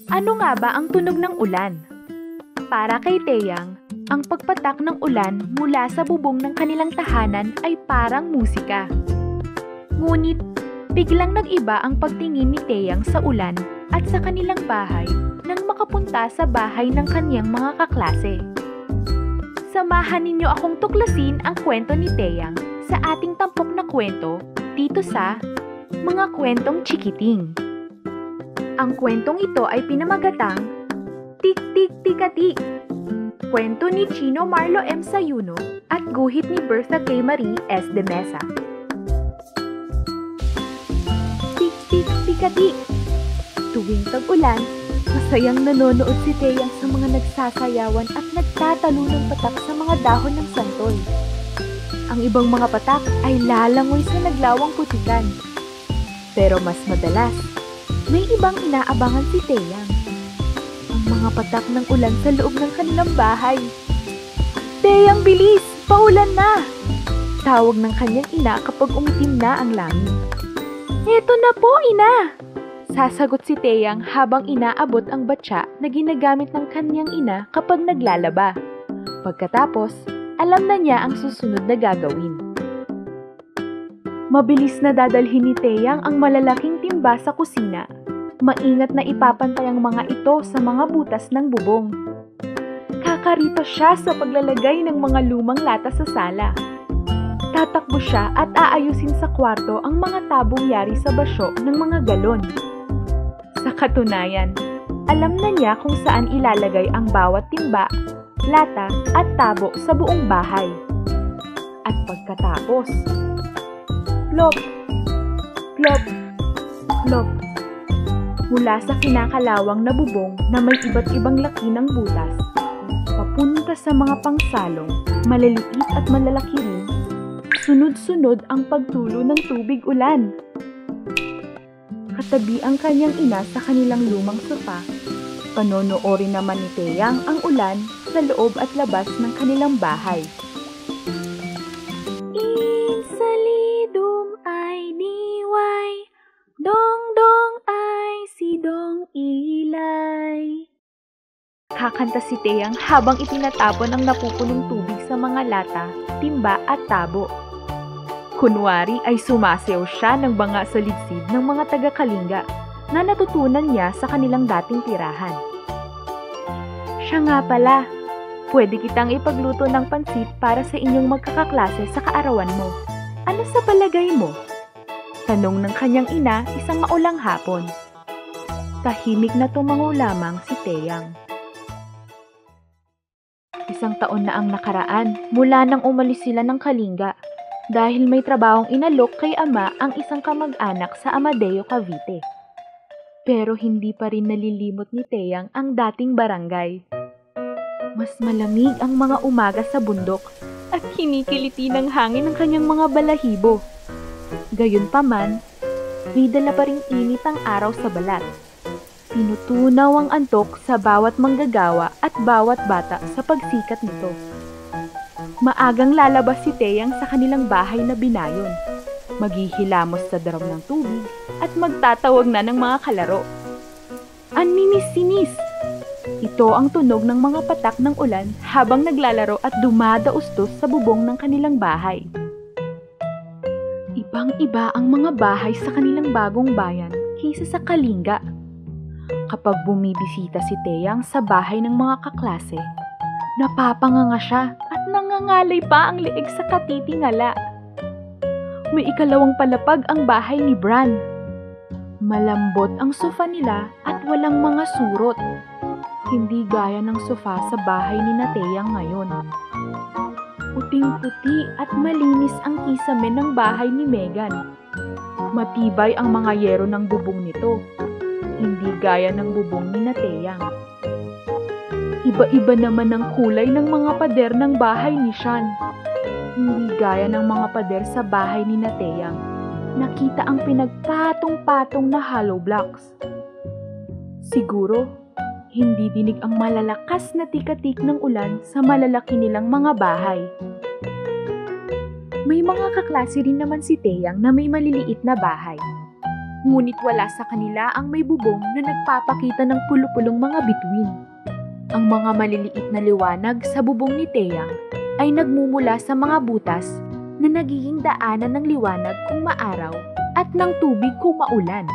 Ano nga ba ang tunog ng ulan? Para kay Teyang, ang pagpatak ng ulan mula sa bubong ng kanilang tahanan ay parang musika. Ngunit, biglang nag-iba ang pagtingin ni Teyang sa ulan at sa kanilang bahay nang makapunta sa bahay ng kanyang mga kaklase. Samahan ninyo akong tuklasin ang kwento ni Teyang sa ating tampok na kwento dito sa Mga Kwentong Chikiting. Ang kwentong ito ay pinamagatang Tik Tik Tikatik, kwento ni Chino Marlo M. Sayuno at guhit ni Bertha K. Marie S. de Mesa. Tik Tik Tikatik. Tuwing tag-ulan, masayang nanonood si Teyang sa mga nagsasayawan at nagtatalo ng patak sa mga dahon ng santol. Ang ibang mga patak ay lalangoy sa naglawang putikan. Pero mas madalas, may ibang inaabangan si Teyang. Ang mga patak ng ulan sa loob ng kanilang bahay. "Teyang, bilis! Paulan na!" Tawag ng kanyang ina kapag umitim na ang langit. "Eto na po, ina!" Sasagot si Teyang habang inaabot ang batya na ginagamit ng kanyang ina kapag naglalaba. Pagkatapos, alam na niya ang susunod na gagawin. Mabilis na dadalhin ni Teyang ang malalaking timba sa kusina. Maingat na ipapantay ang mga ito sa mga butas ng bubong. Kakarito siya sa paglalagay ng mga lumang lata sa sala. Tatakbo siya at aayusin sa kwarto ang mga tabong yari sa basyo ng mga galon. Sa katunayan, alam na niya kung saan ilalagay ang bawat timba, lata at tabo sa buong bahay. At pagkatapos, plop, plop, plop. Mula sa kinakalawang na bubong na may iba't ibang laki ng butas, papunta sa mga pangsalong, maliliit at malalaki rin, sunod-sunod ang pagtulo ng tubig ulan. Katabi ang kanyang ina sa kanilang lumang sofa, panonoorin naman ni Teyang ang ulan sa loob at labas ng kanilang bahay. Insalidum ay niway, dong-dong ay si Dong Ilay. Kakanta si Teyang habang itinatapon ang napupunong tubig sa mga lata, timba at tabo. Kunwari ay sumasayaw siya ng banga sa lidsid ng mga taga-Kalinga na natutunan niya sa kanilang dating tirahan. Siya nga pala, pwede kitang ipagluto ng pansit para sa inyong magkakaklase sa kaarawan mo. Ano sa palagay mo? Tanong ng kanyang ina isang maulang hapon. Tahimik na tumango lamang si Teyang. Isang taon na ang nakaraan mula nang umalis sila ng Kalinga dahil may trabahong inalok kay ama ang isang kamag-anak sa Amadeo, Cavite. Pero hindi pa rin nalilimot ni Teyang ang dating barangay. Mas malamig ang mga umaga sa bundok at kinikiliti ng hangin ang kanyang mga balahibo. Gayunpaman, may dala pa ring init ang araw sa balat. Tinutunaw ang antok sa bawat manggagawa at bawat bata sa pagsikat nito. Maagang lalabas si Teyang sa kanilang bahay na binayon. Maghihilamos sa daram ng tubig at magtatawag na ng mga kalaro. Anminis-sinis! Ito ang tunog ng mga patak ng ulan habang naglalaro at dumadaustos sa bubong ng kanilang bahay. Ibang-iba ang mga bahay sa kanilang bagong bayan kaysa sa Kalinga. Kapag bumibisita si Teyang sa bahay ng mga kaklase, napapanganga siya at nangangalay pa ang leeg sa katitingala. May ikalawang palapag ang bahay ni Bran. Malambot ang sofa nila at walang mga surot. Hindi gaya ng sofa sa bahay ni Teyang ngayon. Puting-puti at malinis ang kisame ng bahay ni Megan. Matibay ang mga yero ng bubong nito. Hindi gaya ng bubong ni Teyang. Iba-iba naman ang kulay ng mga pader ng bahay ni Sean. Hindi gaya ng mga pader sa bahay ni Teyang. Nakita ang pinagpatong-patong na hollow blocks. Siguro, hindi dinig ang malalakas na tikatik ng ulan sa malalaki nilang mga bahay. May mga kaklase rin naman si Teyang na may maliliit na bahay. Ngunit wala sa kanila ang may bubong na nagpapakita ng pulupulong mga bituin. Ang mga maliliit na liwanag sa bubong ni Taeyang ay nagmumula sa mga butas na nagiging daanan ng liwanag kung maaraw at ng tubig kung maulan.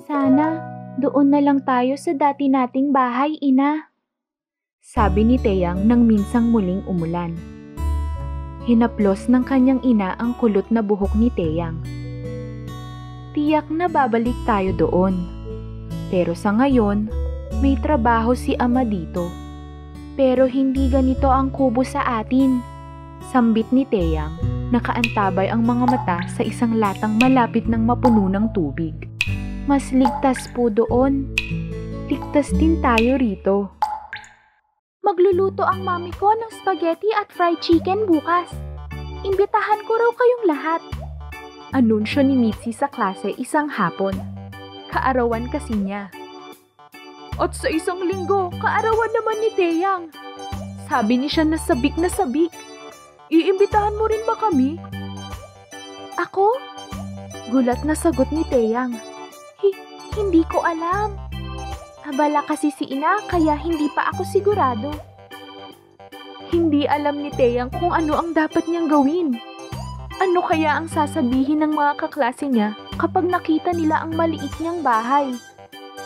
Sana doon na lang tayo sa dati nating bahay, Ina. Sabi ni Taeyang nang minsang muling umulan. Hinaplos ng kanyang ina ang kulot na buhok ni Taeyang. Tiyak na babalik tayo doon. Pero sa ngayon, may trabaho si Ama dito. Pero hindi ganito ang kubo sa atin. Sambit ni Taeyang, nakaantabay ang mga mata sa isang latang malapit ng mapuno ng tubig. Mas ligtas po doon. Ligtas din tayo rito. Magluluto ang mami ko ng spaghetti at fried chicken bukas. Imbitahan ko raw kayong lahat. Anunsyo ni Mitzi sa klase isang hapon. Kaarawan kasi niya. At sa isang linggo, kaarawan naman ni Taeyang. Sabi ni siya na sabik na sabik. Iimbitahan mo rin ba kami? Ako? Gulat na sagot ni Taeyang. Hindi ko alam. Abala kasi si Ina kaya hindi pa ako sigurado. Hindi alam ni Taeyang kung ano ang dapat niyang gawin. Ano kaya ang sasabihin ng mga kaklase niya kapag nakita nila ang maliit niyang bahay?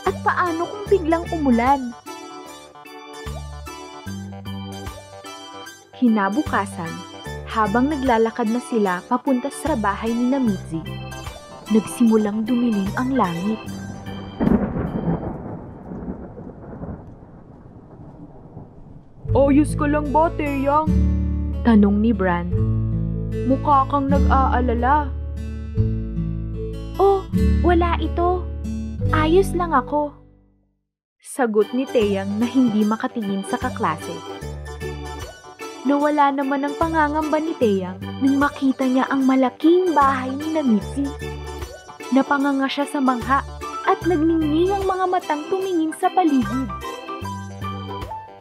At paano kung biglang umulan? Kinabukasan, habang naglalakad na sila papunta sa bahay ni Mitzi, nagsimulang dumilim ang langit. Ayos ka lang ba, Taeyang? Tanong ni Bran. Mukha kang nag-aalala. Oh, wala ito. Ayos lang ako. Sagot ni Taeyang na hindi makatingin sa kaklase. Nawala naman ang pangangamba ni Taeyang nang makita niya ang malaking bahay ni Mitzi. Napanganga siya sa mangha at nagningning ang mga matang tumingin sa paligid.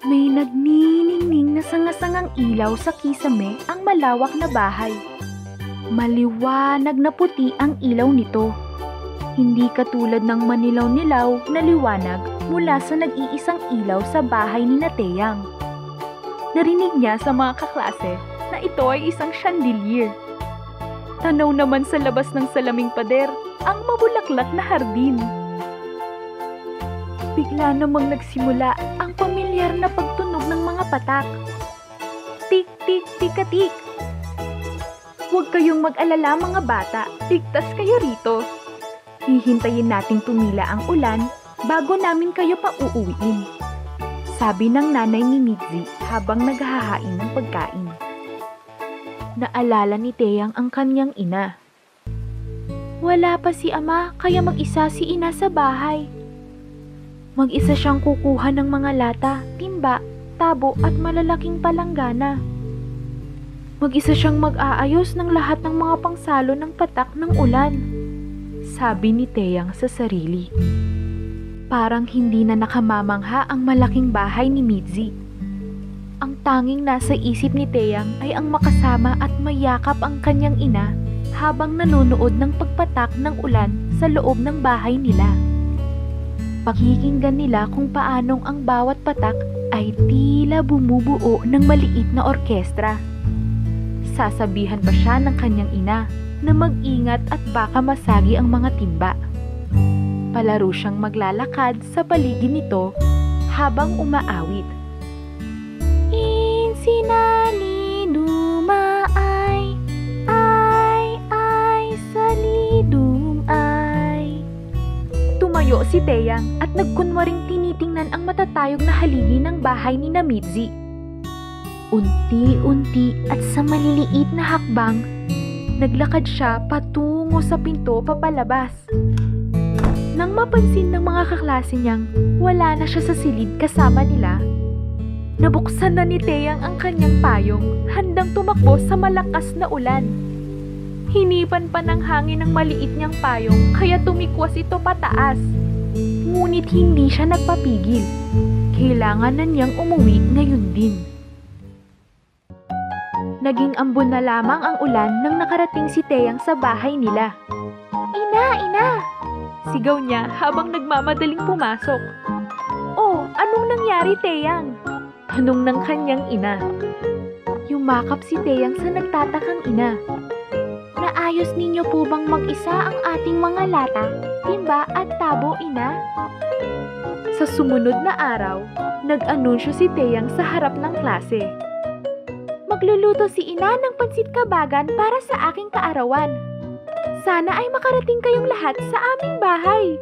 May nagniningning na sangasangang ilaw sa kisame ang malawak na bahay. Maliwanag na puti ang ilaw nito. Hindi katulad ng manilaw-nilaw na liwanag mula sa nag-iisang ilaw sa bahay ni Taeyang. Narinig niya sa mga kaklase na ito ay isang chandelier. Tanaw naman sa labas ng salaming pader ang mabulaklak na hardin. Bigla namang nagsimula ang pamilyar na pagtunog ng mga patak. Tik, tik, tikatik. Huwag kayong mag-alala mga bata, ligtas kayo rito. Hihintayin nating tumila ang ulan bago namin kayo pauuwiin. Sabi ng nanay ni Mitzi habang naghahain ng pagkain. Naalala ni Taeyang ang kanyang ina. Wala pa si Ama kaya mag-isa si Ina sa bahay. Mag-isa siyang kukuha ng mga lata, timba, tabo at malalaking palanggana. Mag-isa siyang mag-aayos ng lahat ng mga pangsalo ng patak ng ulan. Sabi ni Taeyang sa sarili. Parang hindi na nakamamangha ang malaking bahay ni Mitzi. Ang tanging nasa isip ni Taeyang ay ang makasama at mayakap ang kanyang ina habang nanonood ng pagpatak ng ulan sa loob ng bahay nila. Pakikinggan nila kung paanong ang bawat patak ay tila bumubuo ng maliit na orkestra. Sasabihan pa siya ng kanyang ina na mag-ingat at baka masagi ang mga timba. Palaro siyang maglalakad sa paligid nito habang umaawit. Insinali dumaay, ay, salidum ay. Tumayo si Taeyang at nagkunwaring tinitingnan ang matatayog na haligi ng bahay ni Mitzi. Unti-unti at sa maliliit na hakbang, naglakad siya patungo sa pinto papalabas. Nang mapansin ng mga kaklase niyang wala na siya sa silid kasama nila, nabuksan na ni Taeyang ang kanyang payong, handang tumakbo sa malakas na ulan. Hinipan pa ng hangin ang maliit niyang payong kaya tumikwas ito pataas. Ngunit hindi siya nagpapigil. Kailangan na niyang umuwi ngayon din. Naging ambon na lamang ang ulan nang nakarating si Taeyang sa bahay nila. Ina! Sigaw niya habang nagmamadaling pumasok. Oh, anong nangyari, Teyang? Tanong ng kanyang ina. Yumakap si Teyang sa nagtatakang ina. Naayos ninyo po bang mag-isa ang ating mga lata, timba at tabo, ina? Sa sumunod na araw, nag-anunsyo si Teyang sa harap ng klase. Magluluto si ina ng pansit kabagan para sa aking kaarawan. Sana ay makarating kayong lahat sa aming bahay.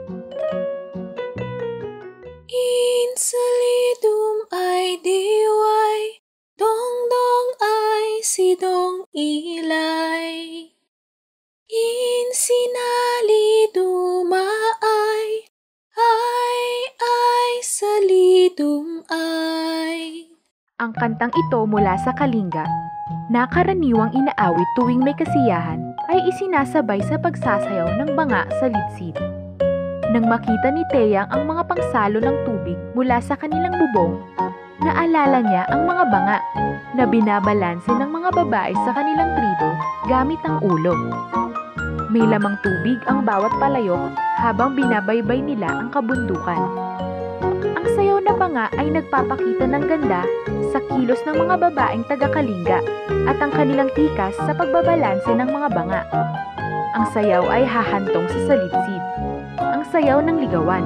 Insalidum ay diway, dongdong ay sidong ilay. Insinaliduma ay salidum ay. Ang kantang ito mula sa Kalinga, na karaniwang inaawit tuwing may kasiyahan, ay isinasabay sa pagsasayaw ng banga sa litsid. Nang makita ni Teyang ang mga pangsalo ng tubig mula sa kanilang bubong, naalala niya ang mga banga na binabalanse ng mga babae sa kanilang tribo gamit ang ulo. May lamang tubig ang bawat palayok habang binabaybay nila ang kabundukan. Ang sayaw na banga ay nagpapakita ng ganda sa kilos ng mga babaeng taga-Kalinga at ang kanilang tikas sa pagbabalanse ng mga banga. Ang sayaw ay hahantong sa salitsid. Ang sayaw ng ligawan.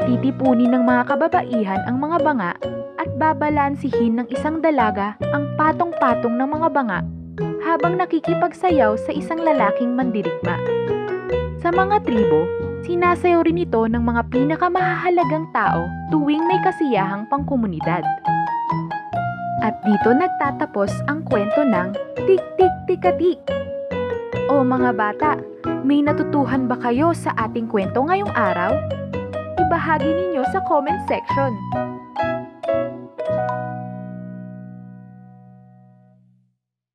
Titipunin ng mga kababaihan ang mga banga at babalansihin ng isang dalaga ang patong-patong ng mga banga habang nakikipagsayaw sa isang lalaking mandirigma. Sa mga tribo, sinasayaw rin ito ng mga pinakamahalagang tao tuwing may kasiyahang pangkomunidad. At dito nagtatapos ang kwento ng Tik-Tik-Tikatik. O mga bata, may natutuhan ba kayo sa ating kwento ngayong araw? Ibahagi ninyo sa comment section.